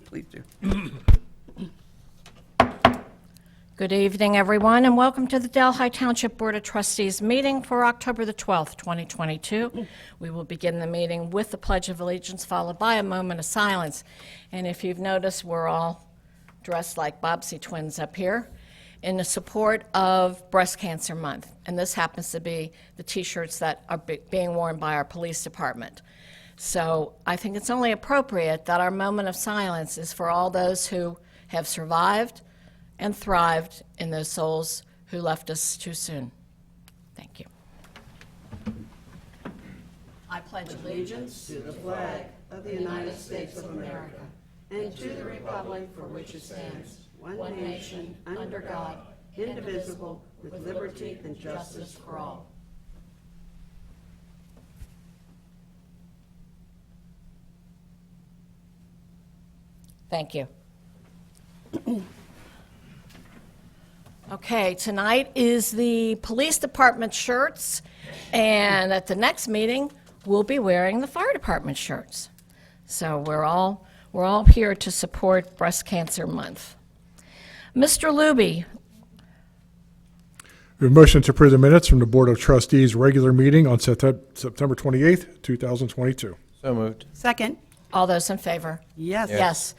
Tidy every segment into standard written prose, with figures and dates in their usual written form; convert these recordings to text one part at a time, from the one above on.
Please do. Good evening, everyone, and welcome to the Delhi Township Board of Trustees meeting for October the 12th, 2022. We will begin the meeting with the Pledge of Allegiance, followed by a moment of silence. And if you've noticed, we're all dressed like Bobbsey twins up here in the support of Breast Cancer Month. And this happens to be the T-shirts that are being worn by our police department. So I think it's only appropriate that our moment of silence is for all those who have survived and thrived in those souls who left us too soon. Thank you. I pledge allegiance To the flag of the United States of America and to the republic for which it stands, one nation, under God, indivisible, with liberty and justice for all. Thank you. Okay, tonight is the police department shirts, and at the next meeting, we'll be wearing the fire department shirts. So we're all here to support Breast Cancer Month. Mr. Luby, We have a motion to approve the minutes from the Board of Trustees regular meeting on September 28th, 2022. So moved. Second. all those in favor? Yes. Yes.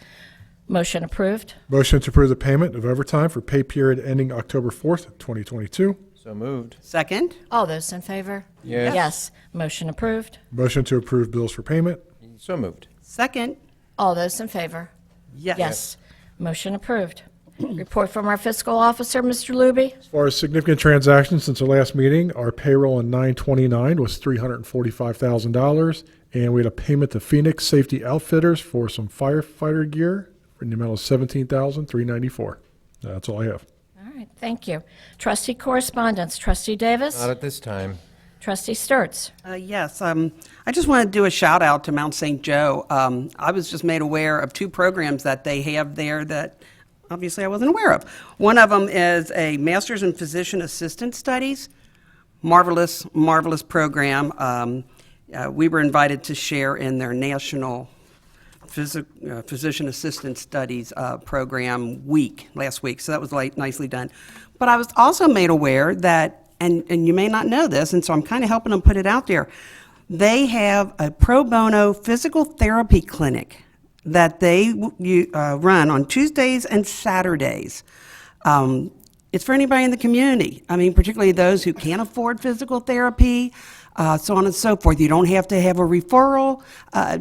Motion approved. Motion to approve the payment of overtime for pay period ending October 4th, 2022. So moved. Second. All those in favor? Yes. Yes. Motion approved. Motion to approve bills for payment. So moved. Second. All those in favor? Yes. Yes. Motion approved. Report from our fiscal officer, Mr. Luby. As far as significant transactions since the last meeting, our payroll on 9/29 was $345,000, and we had a payment to Phoenix Safety Outfitters for some firefighter gear in the amount of $17,394. That's all I have. All right, thank you. Trustee correspondence, Trustee Davis? Not at this time. Trustee Sturts? Yes, I just want to do a shout out to Mount St. Joe. I was just made aware of two programs that they have there that obviously I wasn't aware of. One of them is a Master's in Physician Assistant Studies. Marvelous, marvelous program. We were invited to share in their National Physician Assistant Studies program last week, so that was nicely done. But I was also made aware that, and you may not know this, and so I'm kind of helping them put it out there, they have a pro bono physical therapy clinic that they run on Tuesdays and Saturdays. It's for anybody in the community. I mean, particularly those who can't afford physical therapy, so on and so forth. You don't have to have a referral.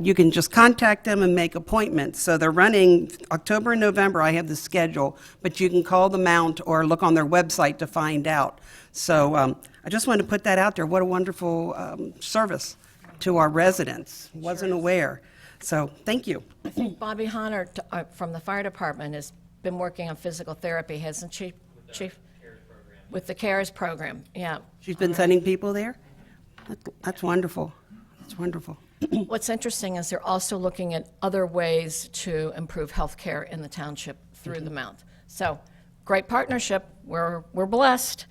You can just contact them and make appointments. So they're running October and November. I have the schedule, but you can call the Mount or look on their website to find out. So I just wanted to put that out there. What a wonderful service to our residents. Wasn't aware. So thank you. I think Bobby Hunter from the fire department has been working on physical therapy, hasn't she, Chief? With the CARES program, yeah. She's been sending people there? That's wonderful. That's wonderful. What's interesting is they're also looking at other ways to improve health care in the township through the Mount. So, great partnership. We're blessed.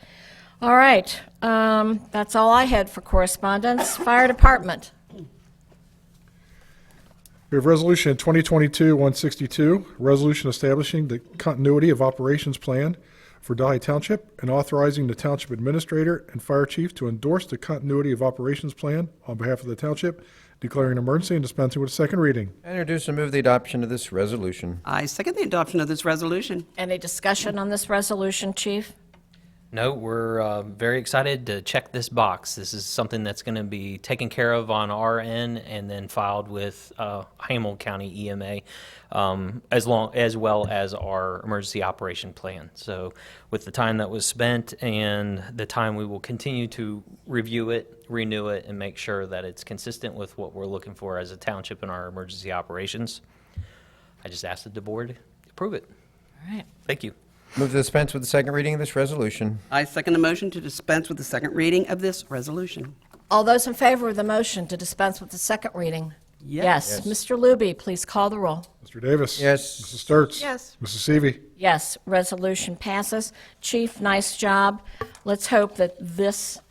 All right, that's all I had for correspondence. Fire department. We have Resolution 2022-162, resolution establishing the continuity of operations plan for Delhi Township and authorizing the Township Administrator and Fire Chief to endorse the continuity of operations plan on behalf of the Township, declaring an emergency and dispensing with a second reading. Introduce and move the adoption of this resolution. I second the adoption of this resolution. Any discussion on this resolution, Chief? No, we're very excited to check this box. This is something that's going to be taken care of on our end and then filed with Hamilton County EMA, as well as our emergency operation plan. So with the time that was spent and the time we will continue to review it, renew it, and make sure that it's consistent with what we're looking for as a township in our emergency operations, I just asked that the board approve it. All right. Thank you. Move to dispense with the second reading of this resolution. I second the motion to dispense with the second reading of this resolution. All those in favor of the motion to dispense with the second reading? Yes. Mr. Luby, please call the roll. Mr. Davis? Yes. Mrs. Sturts? Yes. Mrs. Seavey? Yes, resolution passes. Chief, nice job. Let's hope that this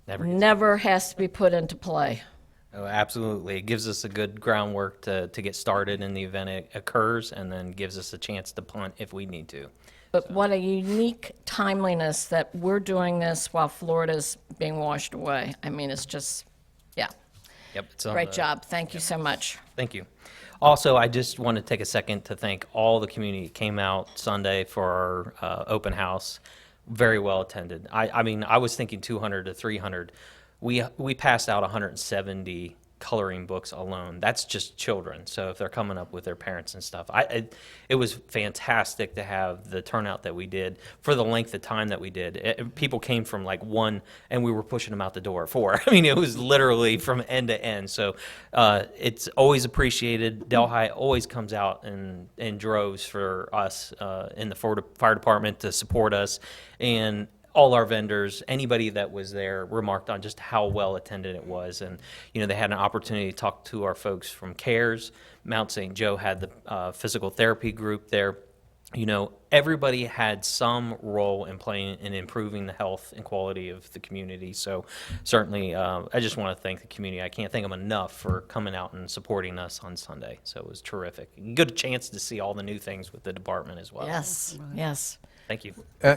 Never. never has to be put into play. Oh, absolutely. It gives us a good groundwork to get started in the event it occurs, and then gives us a chance to punt if we need to. But what a unique timeliness that we're doing this while Florida's being washed away. I mean, it's just, yeah, Yep. It's on great the- job. Thank you so much. Thank you. Also, I just want to take a second to thank all the community that came out Sunday for our open house. Very well attended. I mean, I was thinking 200 to 300. We passed out 170 coloring books alone. That's just children. So if they're coming up with their parents and stuff, it was fantastic to have the turnout that we did for the length of time that we did. People came from like 1, and we were pushing them out the door at 4. I mean, it was literally from end to end. So it's always appreciated. Delhi always comes out in droves for us in the fire department to support us, and all our vendors, anybody that was there, remarked on just how well attended it was. And, you know, they had an opportunity to talk to our folks from CARES. Mount St. Joe had the physical therapy group there. You know, everybody had some role in playing in improving the health and quality of the community. So certainly, I just want to thank the community. I can't thank them enough for coming out and supporting us on Sunday. So it was terrific. Good chance to see all the new things with the department as well. Yes, yes. Thank you.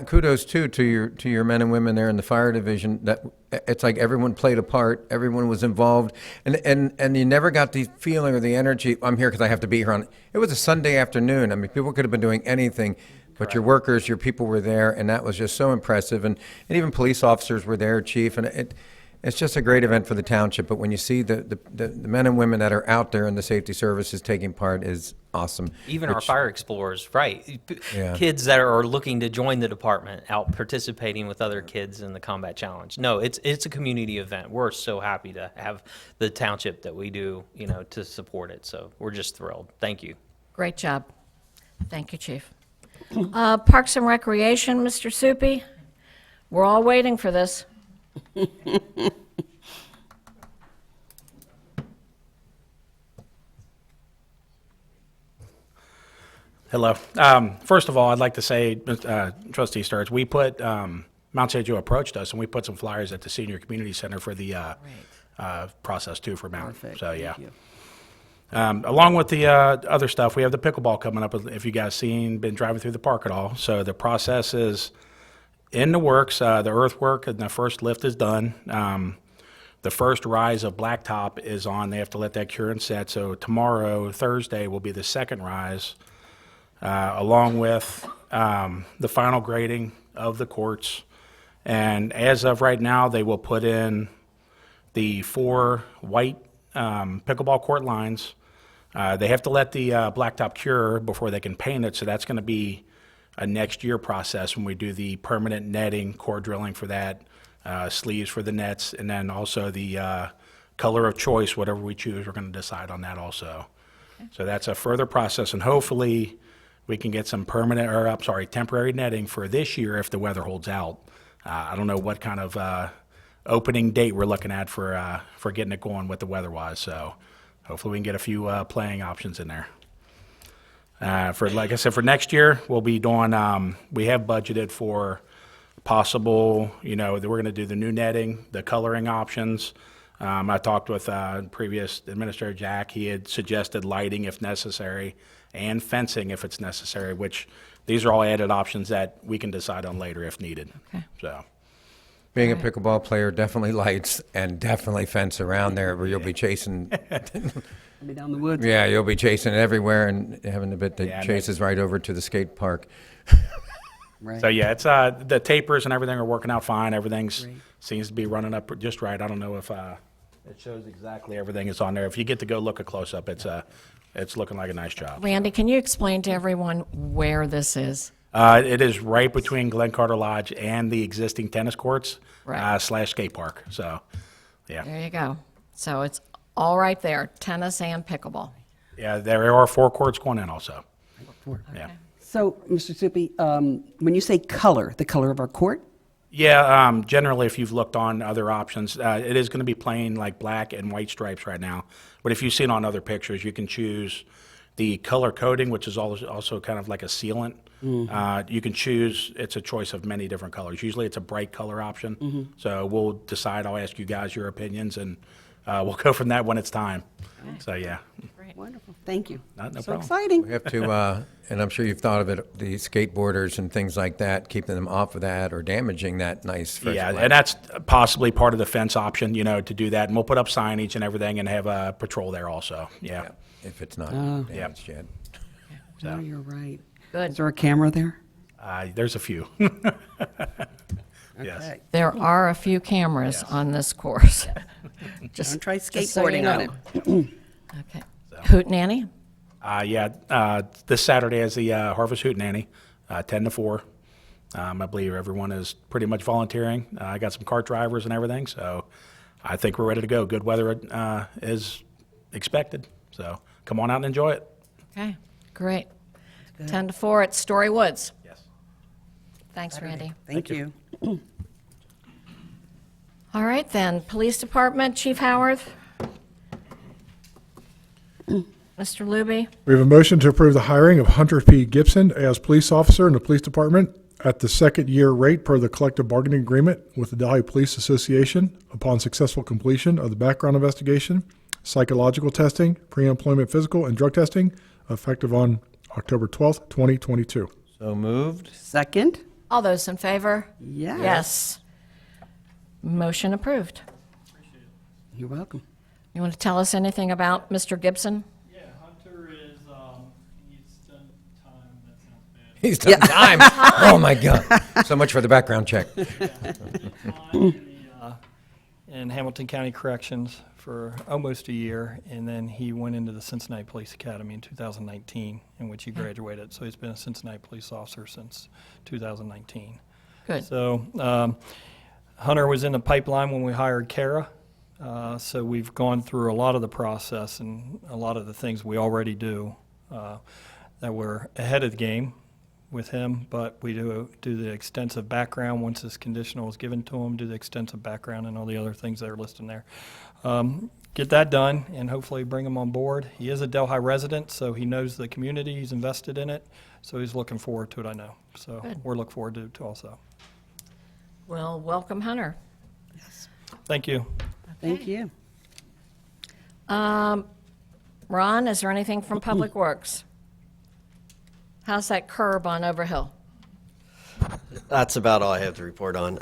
Kudos too to your men and women there in the fire division. That it's like everyone played a part, everyone was involved, and you never got the feeling or the energy. I'm here because I have to be here on. It was a Sunday afternoon. I mean, people could have been doing anything, but your workers, your people were there, and that was just so impressive. And even police officers were there, chief, and it's just a great event for the township. But when you see the men and women that are out there in the safety services taking part is awesome. Even our fire explorers, right? Yeah. Kids that are looking to join the department, out participating with other kids in the combat challenge. No, it's a community event. We're so happy to have the township that we do, you know, to support it. So we're just thrilled. Thank you. Great job. Thank you, Chief. Parks and Recreation, Mr. Soupy. We're all waiting for this. Hello. First of all, I'd like to say, Trustee Sturts, we put, Mount St. Joe approached us, and we put some flyers at the Senior Community Center for the process, too, for Mount. Perfect. So, yeah. Thank you. Along with the other stuff, we have the pickleball coming up, if you guys been driving through the park at all. So the process is in the works. The earthwork and the first lift is done. The first rise of blacktop is on. They have to let that cure and set. So tomorrow, Thursday, will be the second rise. Along with the final grading of the courts. And as of right now, they will put in the 4 white pickleball court lines. They have to let the blacktop cure before they can paint it, so that's going to be a next year process when we do the permanent netting, core drilling for that, sleeves for the nets, and then also the color of choice, whatever we choose, we're going to decide on that also. So that's a further process, and hopefully we can get some temporary netting for this year if the weather holds out. I don't know what kind of opening date we're looking at for getting it going with the weather-wise. So hopefully we can get a few playing options in there. Like I said, for next year, we'll be doing, we have budgeted for possible, you know, that we're going to do the new netting, the coloring options. I talked with previous Administrator Jack. He had suggested lighting if necessary and fencing if it's necessary, which these are all added options that we can decide on later if needed. Okay. So, Being a pickleball player, definitely lights and definitely fence around there where you'll be chasing. I'll be down the woods. Yeah, you'll be chasing it everywhere and having a bit that Yeah, chases right over to the skate park. Right. so yeah, it's the tapers and everything are working out fine. Everything's Great. seems to be running up just right. I don't know if it shows exactly everything is on there. If you get to go look a close up, it's looking like a nice job. Randy, can you explain to everyone where this is? It is right between Glen Carter Lodge and the existing tennis courts Right. / skate park. So, yeah. There you go. So it's all right there, tennis and pickleball. Yeah, there are 4 courts going in also. Yeah. So, Mr. Soupy, when you say color, the color of our court? Yeah, generally, if you've looked on other options, it is going to be plain like black and white stripes right now. But if you've seen on other pictures, you can choose the color coding, which is also kind of like a sealant. You can choose, it's a choice of many different colors. Usually it's a bright color option. So we'll decide, I'll ask you guys your opinions, and we'll go from that when it's time. So, yeah. Wonderful, thank you. No So problem. exciting. We have to, and I'm sure you've thought of it, the skateboarders and things like that, keeping them off of that or damaging that nice fresh Yeah, glass. and that's possibly part of the fence option, to do that. And we'll put up signage and everything and have a patrol there also. Yeah. Yeah, if it's not Oh. damaged yet. Oh, you're right. Good. Is there a camera there? There's a few. Yes. Okay. There are a few cameras on this course. Don't try just so you skateboarding on know. it. Okay. Hootenanny? This Saturday is the Harvest Hootenanny, 10 to 4. I believe everyone is pretty much volunteering. I got some cart drivers and everything, so I think we're ready to go. Good weather is expected, so come on out and enjoy it. Okay, great. 10 to 4 at Story Woods. Yes. Thanks, Randy. Thank you. All right, then, Police Department, Chief Howard. Mr. Luby, We have a motion to approve the hiring of Hunter P. Gibson as police officer in the police department at the second-year rate per the collective bargaining agreement with the Delhi Police Association upon successful completion of the background investigation, psychological testing, pre-employment physical, and drug testing, effective on October 12th, 2022. So moved? Second? all those in favor? Yes. Yes. Motion approved. You're welcome. You want to tell us anything about Mr. Gibson? Yeah, Hunter is, he's done time, that sounds bad. He's done time. Oh, my God. So much for the background check. Time in in Hamilton County Corrections for almost a year, and then he went into the Cincinnati Police Academy in 2019, in which he graduated. So he's been a Cincinnati police officer since 2019. Good. So Hunter was in the pipeline when we hired Kara. So we've gone through a lot of the process and a lot of the things we already do that we're ahead of the game with him, but we do the extensive background once this conditional is given to him, do the extensive background and all the other things that are listed in there. Get that done and hopefully bring him on board. He is a Delhi resident, so he knows the community, he's invested in it, so he's looking forward to it, I know. So we're looking forward to it also. Well, welcome, Hunter. Thank you. Thank you. Ron, is there anything from Public Works? How's that curb on Overhill? That's about all I have to report on.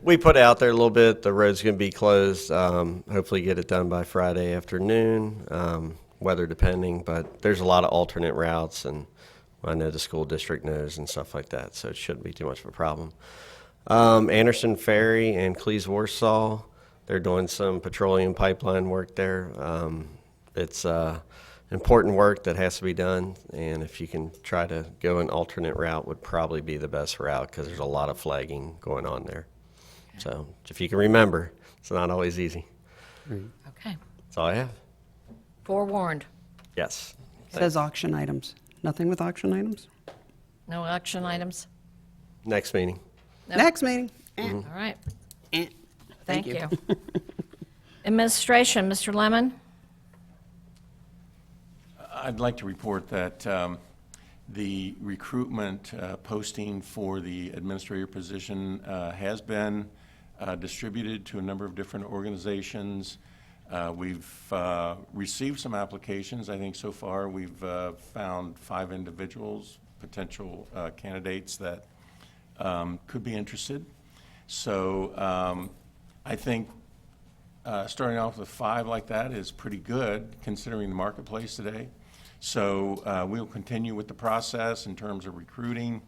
We put it out there a little bit. The road's going to be closed. Hopefully get it done by Friday afternoon, weather depending. But there's a lot of alternate routes, and I know the school district knows and stuff like that, so it shouldn't be too much of a problem. Anderson Ferry and Cleves Warsaw, they're doing some petroleum pipeline work there. It's important work that has to be done, and if you can try to go an alternate route would probably be the best route because there's a lot of flagging going on there. So if you can remember, it's not always easy. Okay. That's all I have. Forewarned. Yes. Says auction items. Nothing with auction items? No action items? Next meeting. Nope. Next meeting. All right. Eh. Thank you. Administration, Mr. Lemon? I'd like to report that the recruitment posting for the administrator position has been distributed to a number of different organizations. We've received some applications. I think so far we've found 5 individuals, potential candidates that could be interested. So I think starting off with 5 like that is pretty good considering the marketplace today. So we'll continue with the process in terms of recruiting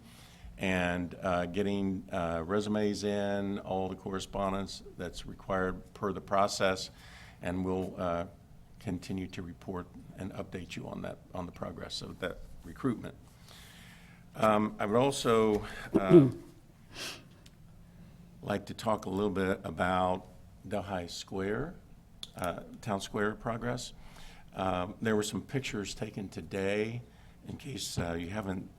and getting resumes in, all the correspondence that's required per the process, and we'll continue to report and update you on that, on the progress of that recruitment. I would also like to talk a little bit about Delhi Square, Town Square progress. There were some pictures taken today, in case you haven't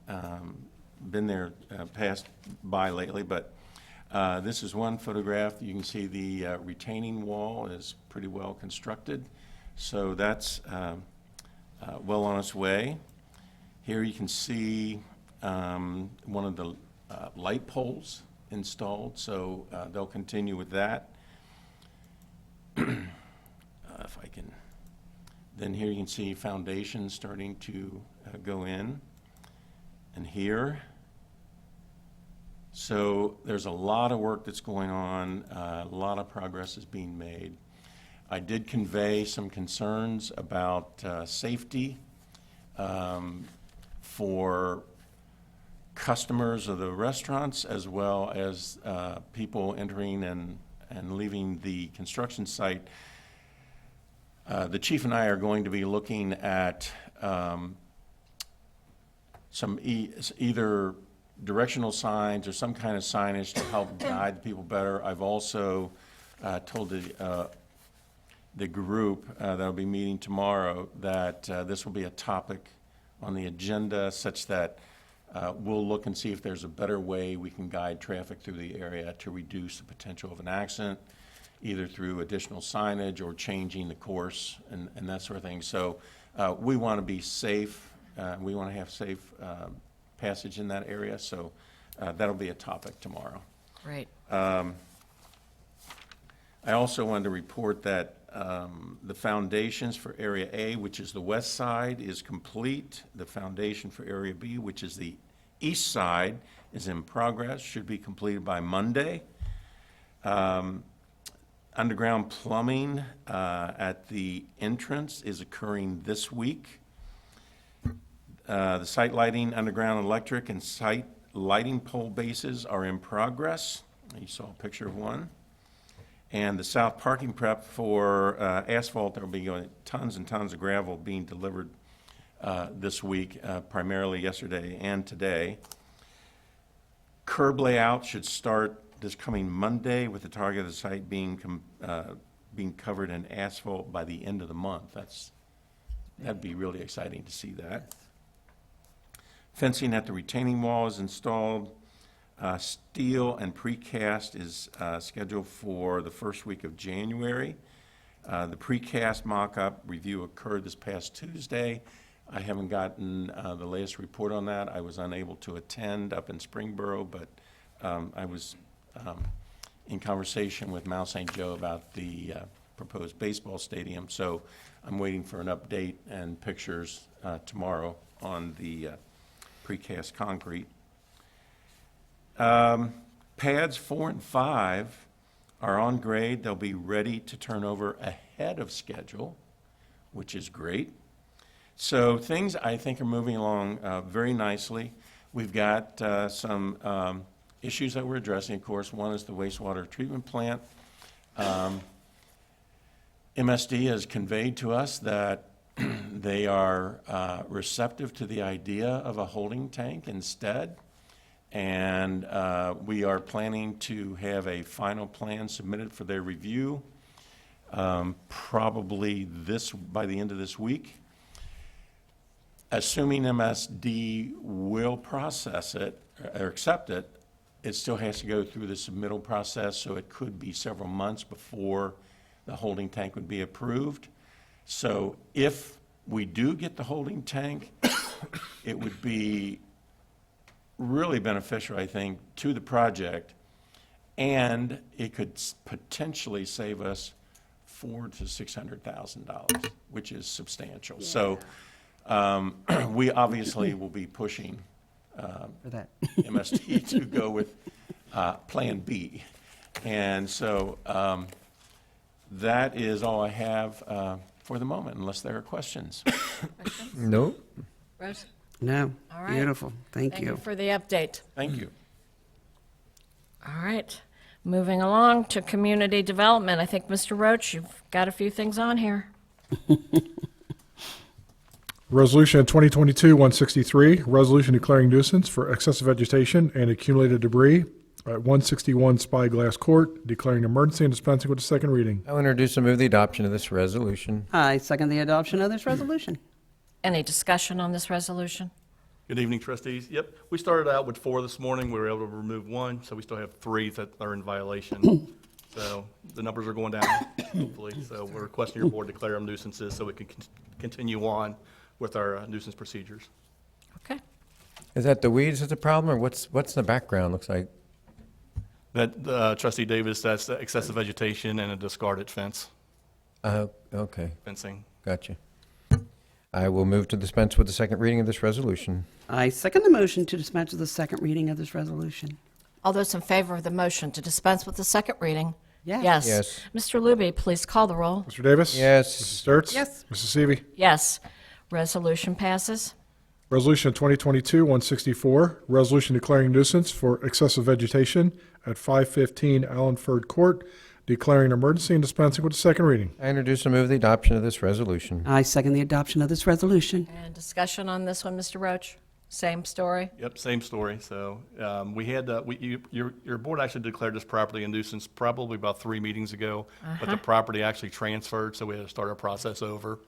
been there, passed by lately, but this is one photograph. You can see the retaining wall is pretty well constructed, so that's well on its way. Here you can see one of the light poles installed, so they'll continue with that. if I can, then here you can see foundations starting to go in, and here. So there's a lot of work that's going on, a lot of progress is being made. I did convey some concerns about safety for customers of the restaurants as well as people entering and leaving the construction site. The chief and I are going to be looking at some either directional signs or some kind of signage to help guide people better. I've also told the group that'll be meeting tomorrow that this will be a topic on the agenda such that we'll look and see if there's a better way we can guide traffic through the area to reduce the potential of an accident, either through additional signage or changing the course and that sort of thing. So we want to be safe. We want to have safe passage in that area. So that'll be a topic tomorrow. Great. I also wanted to report that the foundations for Area A, which is the west side, is complete. The foundation for Area B, which is the east side, is in progress, should be completed by Monday. Underground plumbing at the entrance is occurring this week. The site lighting, underground electric, and site lighting pole bases are in progress. You saw a picture of one. And the south parking prep for asphalt, there will be tons and tons of gravel being delivered this week, primarily yesterday and today. Curb layout should start this coming Monday with the target of the site being covered in asphalt by the end of the month. That'd be really exciting to see that. Fencing at the retaining wall is installed. Steel and precast is scheduled for the first week of January. The precast mock-up review occurred this past Tuesday. I haven't gotten the latest report on that. I was unable to attend up in Springboro, but I was in conversation with Mount St. Joe about the proposed baseball stadium. So I'm waiting for an update and pictures tomorrow on the precast concrete. Pads 4 and 5 are on grade. They'll be ready to turn over ahead of schedule, which is great. So things, I think, are moving along very nicely. We've got some issues that we're addressing, of course. One is the wastewater treatment plant. MSD has conveyed to us that they are receptive to the idea of a holding tank instead. And we are planning to have a final plan submitted for their review, probably by the end of this week. Assuming MSD will process it or accept it, it still has to go through the submittal process, so it could be several months before the holding tank would be approved. So if we do get the holding tank, it would be really beneficial, I think, to the project, and it could potentially save us $400,000 to $600,000, which is substantial. Yeah. So we obviously will be pushing For that. MSD to go with Plan B, and so that is all I have for the moment, unless there are questions. No. Rose? No, All right. beautiful. Thank Thank you you. for the update. Thank you. All right. Moving along to community development. I think, Mr. Roach, you've got a few things on here. Resolution 2022-163, resolution declaring nuisance for excessive vegetation and accumulated debris at 161 Spyglass Court, declaring emergency and dispensing with the second reading. I'll introduce and move the adoption of this resolution. I second the adoption of this resolution. Any discussion on this resolution? Good evening, trustees. Yep, we started out with 4 this morning. We were able to remove 1, so we still have 3 that are in violation. So the numbers are going down, hopefully. So we're requesting your board declare them nuisances so we can continue on with our nuisance procedures. Okay. Is that the weeds that's a problem, or what's the background looks like? That, Trustee Davis, that's the excessive vegetation and a discarded fence. Okay, fencing. gotcha. I will move to dispense with the second reading of this resolution. I second the motion to dispense with the second reading of this resolution. All those in favor of the motion to dispense with the second reading? Yes. Yes. Yes. Mr. Luby, please call the roll. Mr. Davis? Yes. Mrs. Sturts? Yes. Mrs. Seavey? Yes. Resolution passes. Resolution 2022-164, resolution declaring nuisance for excessive vegetation at 515 Allenford Court, declaring an emergency and dispensing with the second reading. I introduce and move the adoption of this resolution. I second the adoption of this resolution. And discussion on this one, Mr. Roach? Same story? Yep, same story. So we had, your board actually declared this property a nuisance probably about 3 meetings ago, but the property actually transferred, so we had to start our process over.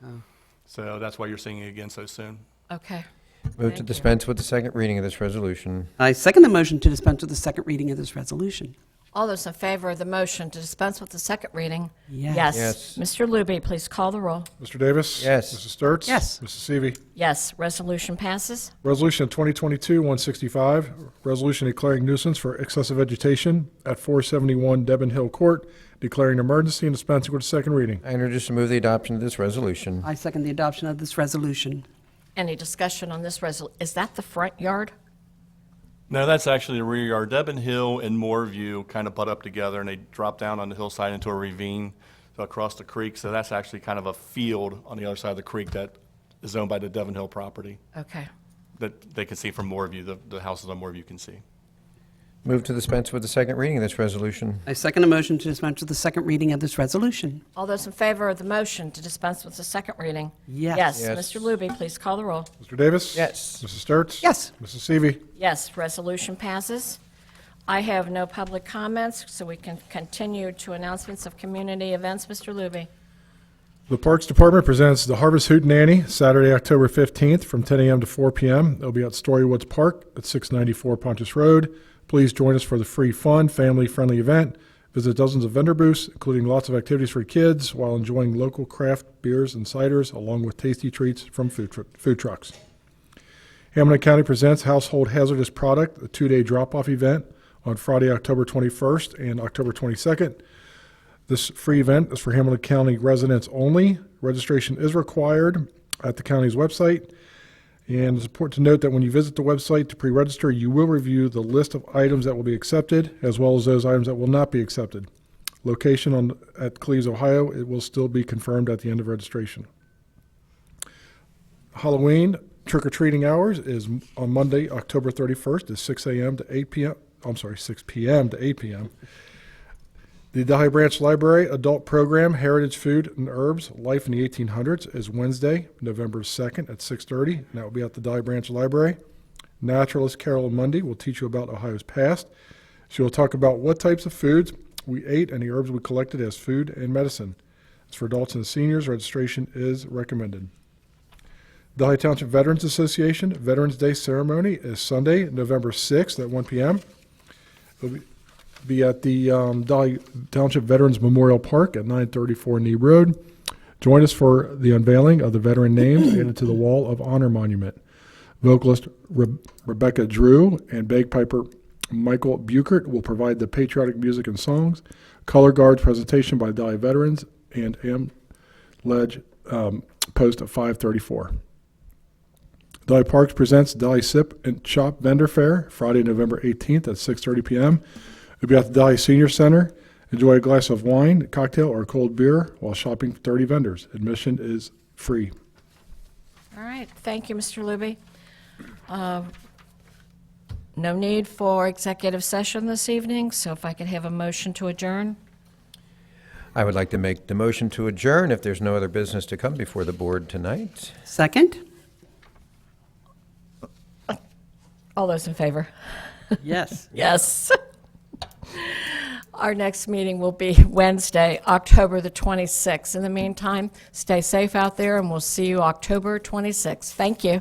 So that's why you're seeing it again so soon. Okay. Move to Thank you. dispense with the second reading of this resolution. I second the motion to dispense with the second reading of this resolution. All those in favor of the motion to dispense with the second reading? Yes. Yes. Mr. Luby, please call the roll. Mr. Davis? Yes. Mrs. Sturts? Yes. Mrs. Seavey? Yes. Resolution passes. Resolution 2022-165, resolution declaring nuisance for excessive vegetation at 471 Devon Hill Court, declaring an emergency and dispensing with the second reading. I introduce and move the adoption of this resolution. I second the adoption of this resolution. Any discussion on this resolution? Is that the front yard? No, that's actually the rear yard. Devon Hill and Moorview kind of butt up together, and they drop down on the hillside into a ravine across the creek. So that's actually kind of a field on the other side of the creek that is owned by the Devon Hill property Okay. that they can see from Moorview, the houses on Moorview can see. Move to dispense with the second reading of this resolution. I second the motion to dispense with the second reading of this resolution. All those in favor of the motion to dispense with the second reading? Yes. Yes. Yes. Mr. Luby, please call the roll. Mr. Davis? Yes. Mrs. Sturts? Yes. Mrs. Seavey? Yes. Resolution passes. I have no public comments, so we can continue to announcements of community events. Mr. Luby. The Parks Department presents the Harvest Hootenanny Saturday, October 15th from 10 a.m. to 4 p.m. It'll be at Storywoods Park at 694 Pontus Road. Please join us for the free, fun, family-friendly event. Visit dozens of vendor booths, including lots of activities for kids, while enjoying local craft beers and ciders, along with tasty treats from food trucks. Hamilton County presents Household Hazardous Product, a 2-day drop-off event on Friday, October 21st and October 22nd. This free event is for Hamilton County residents only. Registration is required at the county's website. And it's important to note that when you visit the website to pre-register, you will review the list of items that will be accepted, as well as those items that will not be accepted. Location at Cleves, Ohio, it will still be confirmed at the end of registration. Halloween trick-or-treating hours is on Monday, October 31st, is 6 p.m. to 8 p.m. The Delhi Branch Library Adult Program, Heritage Food and Herbs, Life in the 1800s, is Wednesday, November 2nd at 6:30, and that will be at the Delhi Branch Library. Naturalist Carolyn Mundy will teach you about Ohio's past. She will talk about what types of foods we ate and the herbs we collected as food and medicine. It's for adults and seniors. Registration is recommended. Delhi Township Veterans Association Veterans Day Ceremony is Sunday, November 6th at 1 p.m. It'll be at the Delhi Township Veterans Memorial Park at 934 Neeb Road. Join us for the unveiling of the veteran names added to the Wall of Honor Monument. Vocalist Rebecca Drew and bagpiper Michael Buchert will provide the patriotic music and songs. Color Guards presentation by Delhi Veterans and Ledge post at 5:34. Delhi Parks presents Delhi Sip and Shop Vendor Fair Friday, November 18th at 6:30 p.m. We'll be at the Delhi Senior Center. Enjoy a glass of wine, cocktail, or cold beer while shopping for 30 vendors. Admission is free. All right. Thank you, Mr. Luby. No need for executive session this evening, so if I could have a motion to adjourn. I would like to make the motion to adjourn if there's no other business to come before the board tonight. Second? All those in favor? Yes. Yes. Our next meeting will be Wednesday, October the 26th. In the meantime, stay safe out there, and we'll see you October 26th. Thank you.